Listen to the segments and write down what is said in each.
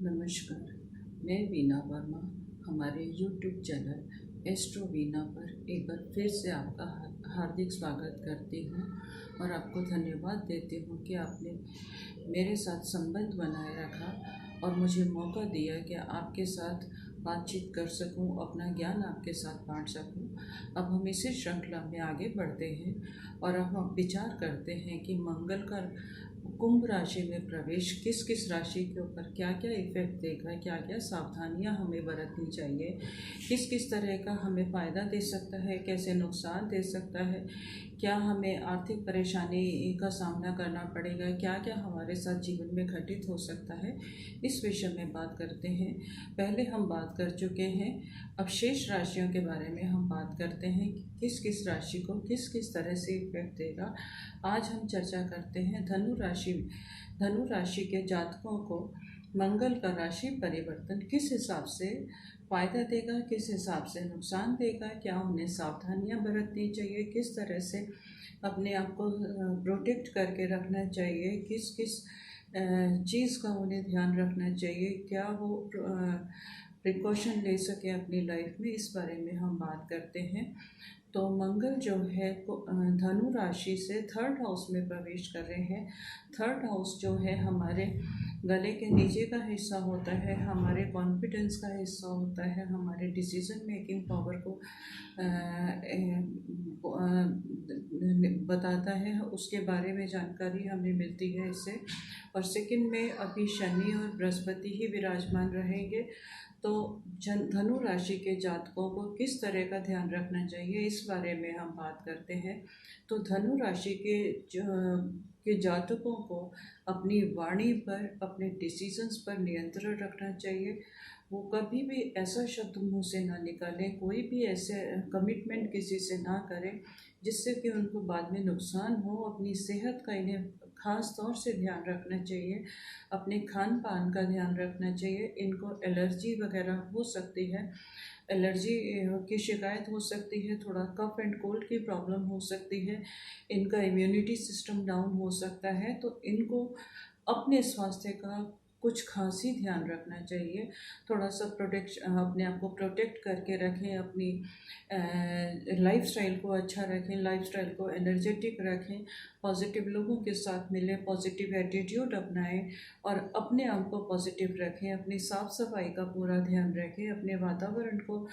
नमस्कार, मैं वीना वर्मा हमारे YouTube चैनल एस्ट्रो वीना पर एक बार फिर से आपका हार्दिक स्वागत करती हूँ और आपको धन्यवाद देती हूँ कि आपने मेरे साथ संबंध बनाए रखा और मुझे मौका दिया कि आपके साथ बातचीत कर सकूं, अपना ज्ञान आपके साथ बांट सकूं। अब हम इसी श्रृंखला में आगे बढ़ते हैं और अब हम विचार करते हैं कि मंगल का कुंभ राशि में प्रवेश किस किस राशि के ऊपर क्या क्या इफेक्ट देगा, क्या क्या सावधानियां हमें बरतनी चाहिए, किस किस तरह का हमें फ़ायदा दे सकता है, कैसे नुकसान दे सकता है, क्या हमें आर्थिक परेशानी का सामना करना पड़ेगा, क्या क्या हमारे साथ जीवन में घटित हो सकता है, इस विषय में बात करते हैं। पहले हम बात कर चुके हैं, अब शेष राशियों के बारे में हम बात करते हैं कि किस किस राशि को किस किस तरह से इफेक्ट देगा। आज हम चर्चा करते हैं धनु राशि के जातकों को मंगल का राशि परिवर्तन किस हिसाब से फ़ायदा देगा, किस हिसाब से नुकसान देगा, क्या उन्हें सावधानियां बरतनी चाहिए, किस तरह से अपने आप को प्रोटेक्ट करके रखना चाहिए, किस किस चीज़ का उन्हें ध्यान रखना चाहिए, क्या वो प्रिकॉशन ले सके अपनी लाइफ में, इस बारे में हम बात करते हैं। तो मंगल जो है धनु राशि से थर्ड हाउस में प्रवेश कर रहे हैं। थर्ड हाउस जो है हमारे गले के नीचे का हिस्सा होता है, हमारे कॉन्फिडेंस का हिस्सा होता है, हमारे डिसीजन मेकिंग पावर को बताता है, उसके बारे में जानकारी हमें मिलती है इससे। और सेकंड में अभी शनि और बृहस्पति ही विराजमान रहेंगे, तो धनु राशि के जातकों को किस तरह का ध्यान रखना चाहिए, इस बारे में हम बात करते हैं। तो धनु राशि के जातकों को अपनी वाणी पर, अपने डिसीजंस पर नियंत्रण रखना चाहिए। वो कभी भी ऐसा शब्द मुंह से ना निकालें, कोई भी ऐसे कमिटमेंट किसी से ना करें जिससे कि उनको बाद में नुकसान हो। अपनी सेहत का इन्हें ख़ास तौर से ध्यान रखना चाहिए, अपने खान पान का ध्यान रखना चाहिए। इनको एलर्जी वगैरह हो सकती है, एलर्जी की शिकायत हो सकती है, थोड़ा कफ एंड कोल्ड की प्रॉब्लम हो सकती है, इनका इम्यूनिटी सिस्टम डाउन हो सकता है। तो इनको अपने स्वास्थ्य का कुछ खास ही ध्यान रखना चाहिए। थोड़ा सा अपने आप को प्रोटेक्ट करके रखें, अपनी लाइफस्टाइल को अच्छा रखें, लाइफस्टाइल को एनर्जेटिक रखें, पॉजिटिव लोगों के साथ मिलें, पॉजिटिव एटीट्यूड अपनाएं और अपने आप को पॉजिटिव रखें, अपनी साफ़ सफाई का पूरा ध्यान रखें, अपने वातावरण को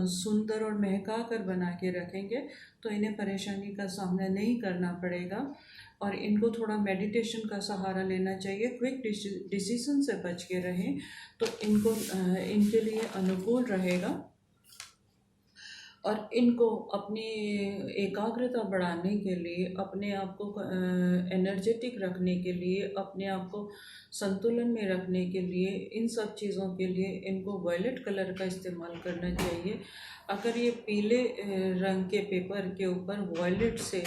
सुंदर और महका कर बना के रखेंगे तो इन्हें परेशानी का सामना नहीं करना पड़ेगा। और इनको थोड़ा मेडिटेशन का सहारा लेना चाहिए, क्विक डिसीजन से बच के रहें तो इनके लिए अनुकूल रहेगा। और इनको अपनी एकाग्रता बढ़ाने के लिए, अपने आप को एनर्जेटिक रखने के लिए, अपने आप को संतुलन में रखने के लिए, इन सब चीज़ों के लिए इनको वायलेट कलर का इस्तेमाल करना चाहिए। अगर ये पीले रंग के पेपर के ऊपर वायलेट से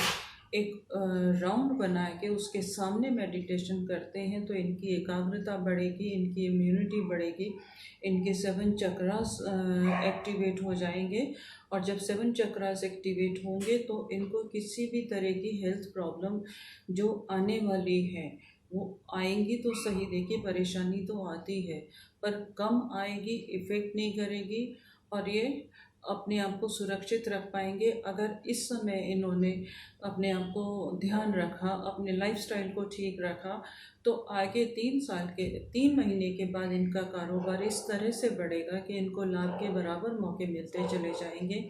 एक राउंड बना के उसके सामने मेडिटेशन करते हैं तो इनकी एकाग्रता बढ़ेगी, इनकी इम्यूनिटी बढ़ेगी, इनके 7 चक्रास एक्टिवेट हो जाएंगे। और जब 7 चक्रास एक्टिवेट होंगे तो इनको किसी भी तरह की हेल्थ प्रॉब्लम जो आने वाली है वो आएंगी तो सही, देखिए परेशानी तो आती है पर कम आएगी, इफ़ेक्ट नहीं करेगी और ये अपने आप को सुरक्षित रख पाएंगे। अगर इस समय इन्होंने अपने आप को ध्यान रखा, अपने लाइफस्टाइल को ठीक रखा तो आगे 3 महीने के बाद इनका कारोबार इस तरह से बढ़ेगा कि इनको लाभ के बराबर मौके मिलते चले जाएंगे।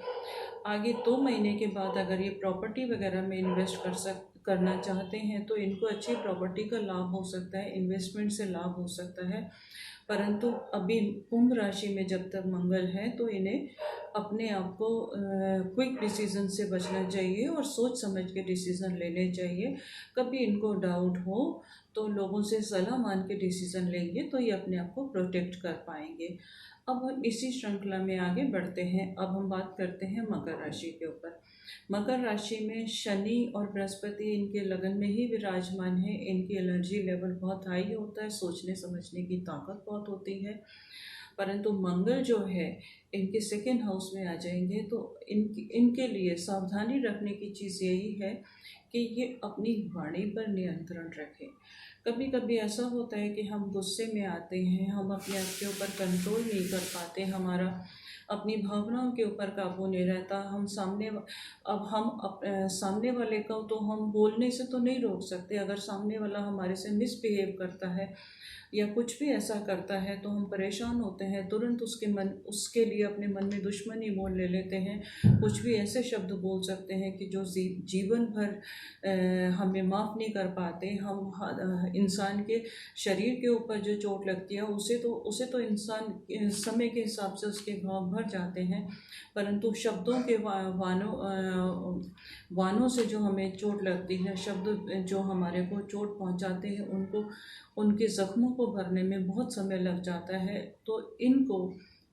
आगे 2 महीने के बाद अगर ये प्रॉपर्टी वगैरह में इन्वेस्ट करना चाहते हैं तो इनको अच्छी प्रॉपर्टी का लाभ हो सकता है, इन्वेस्टमेंट से लाभ हो सकता है। परंतु अभी कुंभ राशि में जब तक मंगल है तो इन्हें अपने आप को क्विक डिसीजन से बचना चाहिए और सोच समझ के डिसीजन लेने चाहिए। कभी इनको डाउट हो तो लोगों से सलाह मान के डिसीजन लेंगे तो ये अपने आप को प्रोटेक्ट कर पाएंगे। अब हम इसी श्रृंखला में आगे बढ़ते हैं। अब हम बात करते हैं मकर राशि के ऊपर। मकर राशि में शनि और बृहस्पति इनके लगन में ही विराजमान है। इनकी एनर्जी लेवल बहुत हाई होता है, सोचने समझने की ताकत बहुत होती है। परंतु मंगल जो है इनके सेकेंड हाउस में आ जाएंगे तो इनके लिए सावधानी रखने की चीज़ यही है कि ये अपनी वाणी पर नियंत्रण रखें। कभी कभी ऐसा होता है कि हम गुस्से में आते हैं, हम अपने आप के ऊपर कंट्रोल नहीं कर पाते, हमारा अपनी भावनाओं के ऊपर काबू नहीं रहता। अब हम सामने वाले को तो हम बोलने से तो नहीं रोक सकते। अगर सामने वाला हमारे से मिसबिहेव करता है या कुछ भी ऐसा करता है तो हम परेशान होते हैं, तुरंत उसके लिए अपने मन में दुश्मनी मोल ले लेते हैं। कुछ भी ऐसे शब्द बोल सकते हैं कि जो जीवन भर हमें माफ़ नहीं कर पाते। इंसान के शरीर के ऊपर जो चोट लगती है उसे तो इंसान समय के हिसाब से उसके घाव भर जाते हैं, परंतु शब्दों के वानों से जो हमें चोट लगती है, शब्द जो हमारे को चोट पहुंचाते हैं, उनके ज़ख्मों को भरने में बहुत समय लग जाता है। तो इनको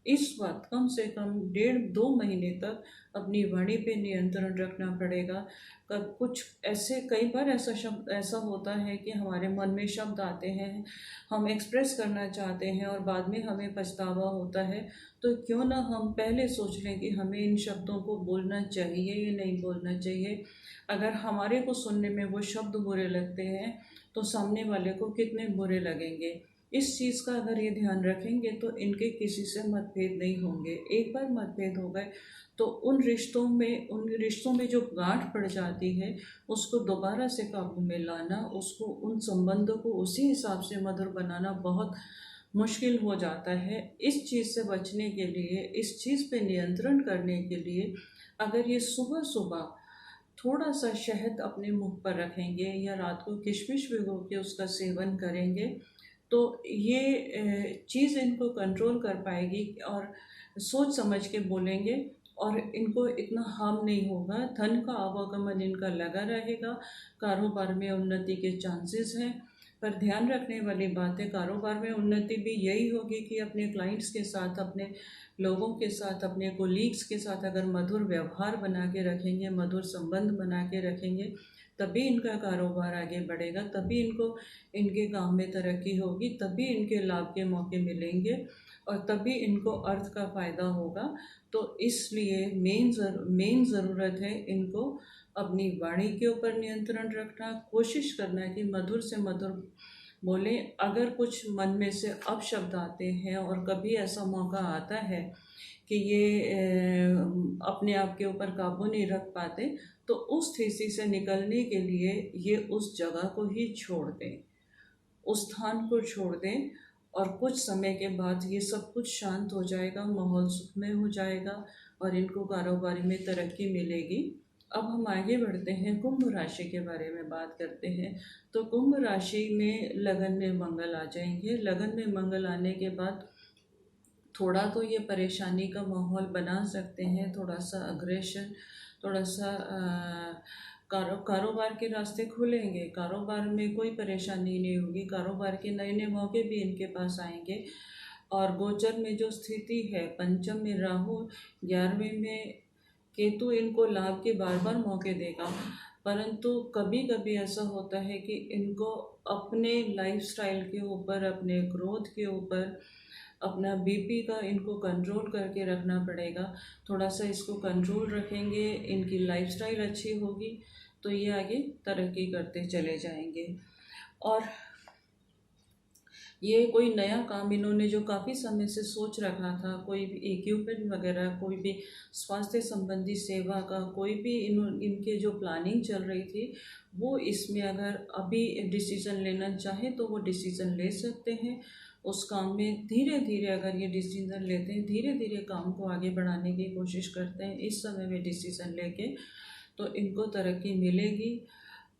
इस वक्त कम से कम 1.5-2 महीने तक अपनी वाणी पे नियंत्रण रखना पड़ेगा। कई बार ऐसा होता है कि हमारे मन में शब्द आते हैं, हम एक्सप्रेस करना चाहते हैं और बाद में हमें पछतावा होता है। तो क्यों ना हम पहले सोच लें कि हमें इन शब्दों को बोलना चाहिए या नहीं बोलना चाहिए। अगर हमारे को सुनने में वो शब्द बुरे लगते हैं तो सामने वाले को कितने बुरे लगेंगे। इस चीज़ का अगर ये ध्यान रखेंगे तो इनके किसी से मतभेद नहीं होंगे। एक बार मतभेद हो गए तो उन रिश्तों में जो गांठ पड़ जाती है उसको दोबारा से काबू में लाना, उसको उन संबंधों को उसी हिसाब से मधुर बनाना बहुत मुश्किल हो जाता है। इस चीज़ से बचने के लिए, इस चीज़ पे नियंत्रण करने के लिए अगर ये सुबह सुबह थोड़ा सा शहद अपने मुंह पर रखेंगे या रात को किशमिश भिगो के उसका सेवन करेंगे तो ये चीज़ इनको कंट्रोल कर पाएगी और सोच समझ के बोलेंगे और इनको इतना हार्म नहीं होगा। धन का आवागमन इनका लगा रहेगा, कारोबार में उन्नति के चांसेस हैं। पर ध्यान रखने वाली बात है, कारोबार में उन्नति भी यही होगी कि अपने क्लाइंट्स के साथ, अपने लोगों के साथ, अपने कोलीग्स के साथ अगर मधुर व्यवहार बना के रखेंगे, मधुर संबंध बना के रखेंगे, तभी इनका कारोबार आगे बढ़ेगा, तभी इनको इनके काम में तरक्की होगी, तभी इनके लाभ के मौके मिलेंगे और तभी इनको अर्थ का फ़ायदा होगा। तो इसलिए मेन ज़रूरत है इनको अपनी वाणी के ऊपर नियंत्रण रखना, कोशिश करना कि मधुर से मधुर बोलें। अगर कुछ मन में से अपशब्द आते हैं और कभी ऐसा मौका आता है कि ये अपने आप के ऊपर काबू नहीं रख पाते तो उस स्थिति से निकलने के लिए ये उस जगह को ही छोड़ दें, उस स्थान को छोड़ दें और कुछ समय के बाद ये सब कुछ शांत हो जाएगा, माहौल सुखमय हो जाएगा और इनको कारोबार में तरक्की मिलेगी। अब हम आगे बढ़ते हैं, कुंभ राशि के बारे में बात करते हैं। तो कुंभ राशि में लगन में मंगल आ जाएंगे। लगन में मंगल आने के बाद थोड़ा तो ये परेशानी का माहौल बना सकते हैं, थोड़ा सा अग्रेशन, थोड़ा सा कारोबार के रास्ते खुलेंगे, कारोबार में कोई परेशानी नहीं होगी, कारोबार के नए नए मौके भी इनके पास आएंगे। और गोचर में जो स्थिति है, पंचम में राहु, 11वें में केतु, इनको लाभ के बार बार मौके देगा। परंतु कभी कभी ऐसा होता है कि इनको अपने लाइफस्टाइल के ऊपर, अपने ग्रोथ के ऊपर, अपना बीपी का इनको कंट्रोल करके रखना पड़ेगा। थोड़ा सा इसको कंट्रोल रखेंगे, इनकी लाइफस्टाइल अच्छी होगी तो ये आगे तरक्की करते चले जाएंगे। और ये कोई नया काम इन्होंने जो काफ़ी समय से सोच रखा था, कोई भी इक्विपमेंट वगैरह, कोई भी स्वास्थ्य संबंधी सेवा का कोई भी इनके जो प्लानिंग चल रही थी, वो इसमें अगर अभी डिसीज़न लेना चाहे तो वो डिसीज़न ले सकते हैं। उस काम में धीरे धीरे अगर ये डिसीज़न लेते हैं, धीरे धीरे काम को आगे बढ़ाने की कोशिश करते हैं, इस समय में डिसीज़न लेके, तो इनको तरक्की मिलेगी।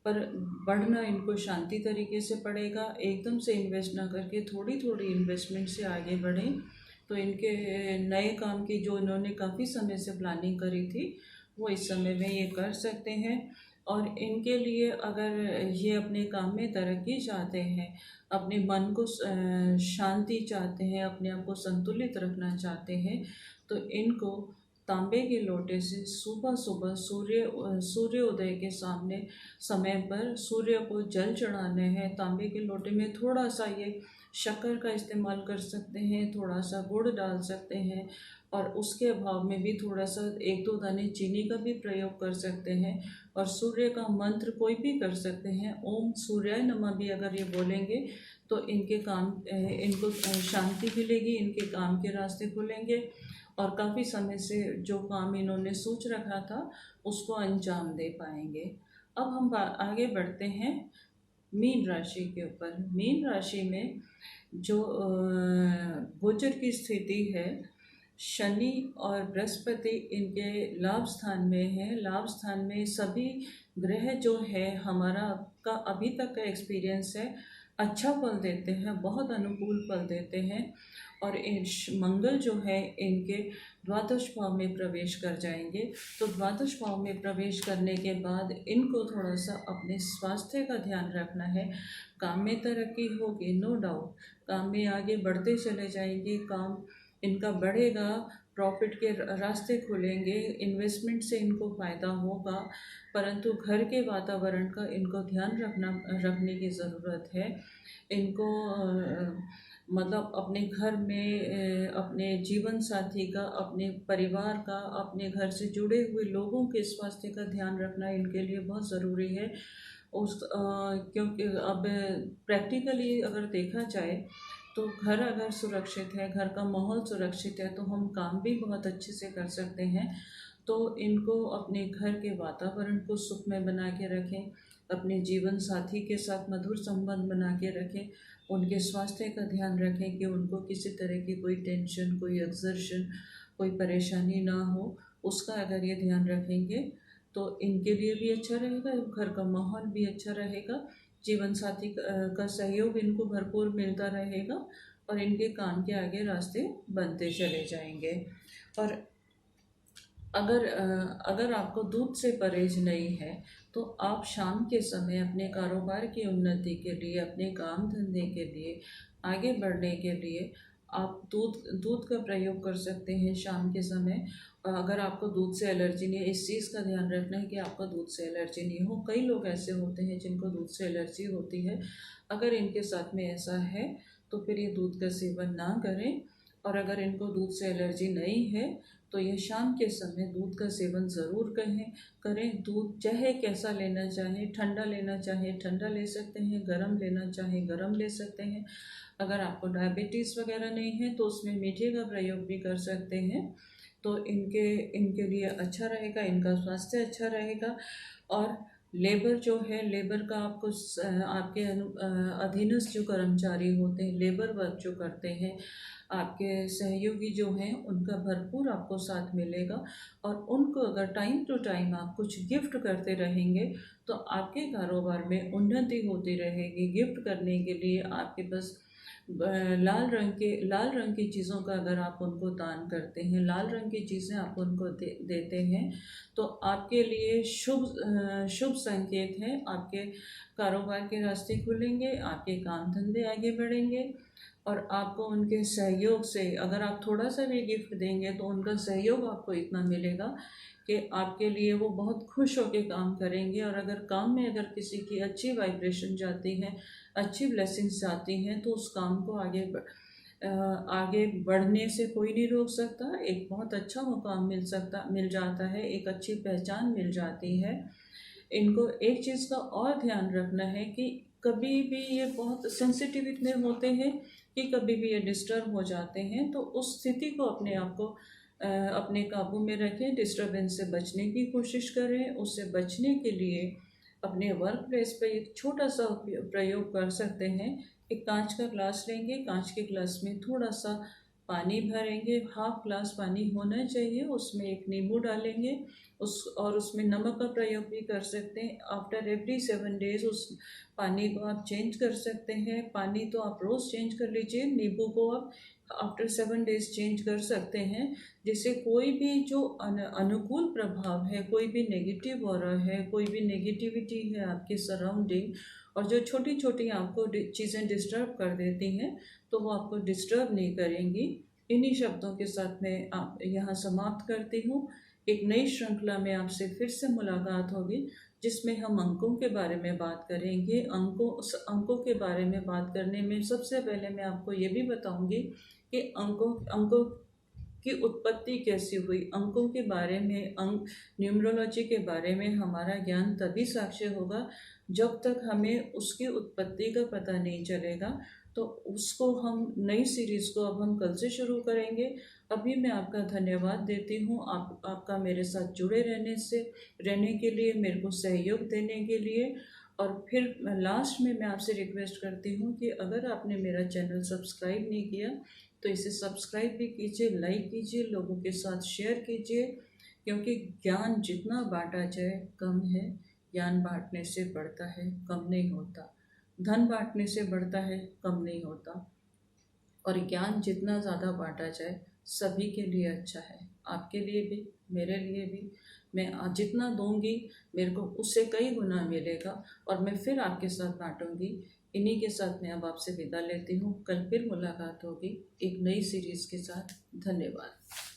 पर बढ़ना इनको शांति तरीके से पड़ेगा, एकदम से इन्वेस्ट ना करके थोड़ी थोड़ी इन्वेस्टमेंट से आगे बढ़ें तो इनके नए काम की जो इन्होंने काफ़ी समय से प्लानिंग करी थी वो इस समय में ये कर सकते हैं। और इनके लिए अगर ये अपने काम में तरक्की चाहते हैं, अपने मन को शांति चाहते हैं, अपने आप को संतुलित रखना चाहते हैं, तो इनको तांबे के लोटे से सुबह सुबह सूर्योदय के समय पर सूर्य को जल चढ़ाने हैं। तांबे के लोटे में थोड़ा सा ये शक्कर का इस्तेमाल कर सकते हैं, थोड़ा सा गुड़ डाल सकते हैं, और उसके अभाव में भी थोड़ा सा 1-2 दाने चीनी का भी प्रयोग कर सकते हैं। और सूर्य का मंत्र कोई भी कर सकते हैं, ओम सूर्याय नमः भी अगर ये बोलेंगे तो इनके काम इनको शांति मिलेगी, इनके काम के रास्ते खुलेंगे, और काफ़ी समय से जो काम इन्होंने सोच रखा था उसको अंजाम दे पाएंगे। अब हम आगे बढ़ते हैं मीन राशि के ऊपर। मीन राशि में जो गोचर की स्थिति है, शनि और बृहस्पति इनके लाभ स्थान में है। लाभ स्थान में सभी ग्रह जो है हमारा का अभी तक का एक्सपीरियंस है अच्छा फल देते हैं, बहुत अनुकूल फल देते हैं। और मंगल जो है इनके द्वादश भाव में प्रवेश कर जाएंगे। तो द्वादश भाव में प्रवेश करने के बाद इनको थोड़ा सा अपने स्वास्थ्य का ध्यान रखना है। काम में तरक्की होगी, नो डाउट, काम में आगे बढ़ते चले जाएंगे, काम इनका बढ़ेगा, प्रॉफिट के रास्ते खुलेंगे, इन्वेस्टमेंट से इनको फ़ायदा होगा। परंतु घर के वातावरण का इनको ध्यान रखने की ज़रूरत है। इनको मतलब अपने घर में अपने जीवन साथी का, अपने परिवार का, अपने घर से जुड़े हुए लोगों के स्वास्थ्य का ध्यान रखना इनके लिए बहुत ज़रूरी है। क्योंकि अब प्रैक्टिकली अगर देखा जाए तो घर अगर सुरक्षित है, घर का माहौल सुरक्षित है, तो हम काम भी बहुत अच्छे से कर सकते हैं। तो इनको अपने घर के वातावरण को सुखमय बना के रखें, अपने जीवन साथी के साथ मधुर संबंध बना के रखें, उनके स्वास्थ्य का ध्यान रखें कि उनको किसी तरह की कोई टेंशन, कोई एक्सर्शन, कोई परेशानी ना हो। उसका अगर ये ध्यान रखेंगे तो इनके लिए भी अच्छा रहेगा, घर का माहौल भी अच्छा रहेगा, जीवन साथी का सहयोग इनको भरपूर मिलता रहेगा, और इनके काम के आगे रास्ते बनते चले जाएंगे। और अगर आपको दूध से परहेज नहीं है तो आप शाम के समय अपने कारोबार की उन्नति के लिए, अपने काम धंधे के लिए, आगे बढ़ने के लिए आप दूध का प्रयोग कर सकते हैं शाम के समय। अगर आपको दूध से एलर्जी नहीं है, इस चीज़ का ध्यान रखना है कि आपको दूध से एलर्जी नहीं हो। कई लोग ऐसे होते हैं जिनको दूध से एलर्जी होती है। अगर इनके साथ में ऐसा है तो फिर ये दूध का सेवन ना करें। और अगर इनको दूध से एलर्जी नहीं है तो ये शाम के समय दूध का सेवन ज़रूर करें। दूध चाहे कैसा लेना चाहें, ठंडा लेना चाहें ठंडा ले सकते हैं, गर्म लेना चाहें गर्म ले सकते हैं। अगर आपको डायबिटीज़ वगैरह नहीं है तो उसमें मीठे का प्रयोग भी कर सकते हैं। तो इनके लिए अच्छा रहेगा, इनका स्वास्थ्य अच्छा रहेगा। और लेबर जो है, लेबर का आपको आपके अधीनस्थ जो कर्मचारी होते हैं, लेबर वर्क जो करते हैं, आपके सहयोगी जो हैं, उनका भरपूर आपको साथ मिलेगा। और उनको अगर टाइम टू टाइम आप कुछ गिफ्ट करते रहेंगे तो आपके कारोबार में उन्नति होती रहेगी। गिफ्ट करने के लिए आपके पास लाल रंग की चीज़ों का अगर आप उनको दान करते हैं, लाल रंग की चीज़ें आप उनको देते हैं तो आपके लिए शुभ संकेत है। आपके कारोबार के रास्ते खुलेंगे, आपके काम धंधे आगे बढ़ेंगे, और आपको उनके सहयोग से अगर आप थोड़ा सा भी गिफ्ट देंगे तो उनका सहयोग आपको इतना मिलेगा कि आपके लिए वो बहुत खुश होकर काम करेंगे। और अगर काम में अगर किसी की अच्छी वाइब्रेशन जाती है, अच्छी ब्लेसिंग्स जाती हैं, तो उस काम को आगे बढ़ने से कोई नहीं रोक सकता। एक बहुत अच्छा मुकाम मिल जाता है, एक अच्छी पहचान मिल जाती है। इनको एक चीज़ का और ध्यान रखना है कि कभी भी ये बहुत सेंसिटिव इतने होते हैं कि कभी भी ये डिस्टर्ब हो जाते हैं। तो उस स्थिति को अपने काबू में रखें, डिस्टर्बेंस से बचने की कोशिश करें। उससे बचने के लिए अपने वर्क प्लेस पर एक छोटा सा प्रयोग कर सकते हैं। एक कांच का ग्लास लेंगे, कांच के ग्लास में थोड़ा सा पानी भरेंगे, हाफ ग्लास पानी होना चाहिए, उसमें एक नींबू डालेंगे और उसमें नमक का प्रयोग भी कर सकते हैं। आफ्टर एवरी 7 डेज उस पानी को आप चेंज कर सकते हैं। पानी तो आप रोज़ चेंज कर लीजिए, नींबू को आप आफ्टर 7 डेज चेंज कर सकते हैं, जिससे कोई भी जो अनुकूल प्रभाव है, कोई भी नेगेटिव ऑरा है, कोई भी नेगेटिविटी है आपके सराउंडिंग, और जो छोटी छोटी आपको चीज़ें डिस्टर्ब कर देती हैं, तो वो आपको डिस्टर्ब नहीं करेंगी। इन्हीं शब्दों के साथ मैं आप यहाँ समाप्त करती हूँ। एक नई श्रृंखला में आपसे फिर से मुलाकात होगी। जिसमें हम अंकों के बारे में बात करेंगे। अंकों के बारे में बात करने में सबसे पहले मैं आपको ये भी बताऊंगी कि अंकों की उत्पत्ति कैसी हुई। अंकों के बारे में, न्यूमरोलॉजी के बारे में हमारा ज्ञान तभी साक्ष्य होगा जब तक हमें उसकी उत्पत्ति का पता नहीं चलेगा। तो उसको हम नई सीरीज़ को अब हम कल से शुरू करेंगे। अभी मैं आपका धन्यवाद देती हूँ, आपका मेरे साथ जुड़े रहने के लिए, मेरे को सहयोग देने के लिए। और फिर लास्ट में मैं आपसे रिक्वेस्ट करती हूँ कि अगर आपने मेरा चैनल सब्सक्राइब नहीं किया तो इसे सब्सक्राइब भी कीजिए, लाइक कीजिए, लोगों के साथ शेयर कीजिए, क्योंकि ज्ञान जितना बांटा जाए कम है। ज्ञान बांटने से बढ़ता है, कम नहीं होता। धन बांटने से बढ़ता है, कम नहीं होता। और ज्ञान जितना ज़्यादा बांटा जाए सभी के लिए अच्छा है, आपके लिए भी, मेरे लिए भी। मैं जितना दूंगी मेरे को उससे कई गुना मिलेगा और मैं फिर आपके साथ बांटूंगी। इन्हीं के साथ मैं अब आपसे विदा लेती हूँ। कल फिर मुलाकात होगी एक नई सीरीज़ के साथ। धन्यवाद।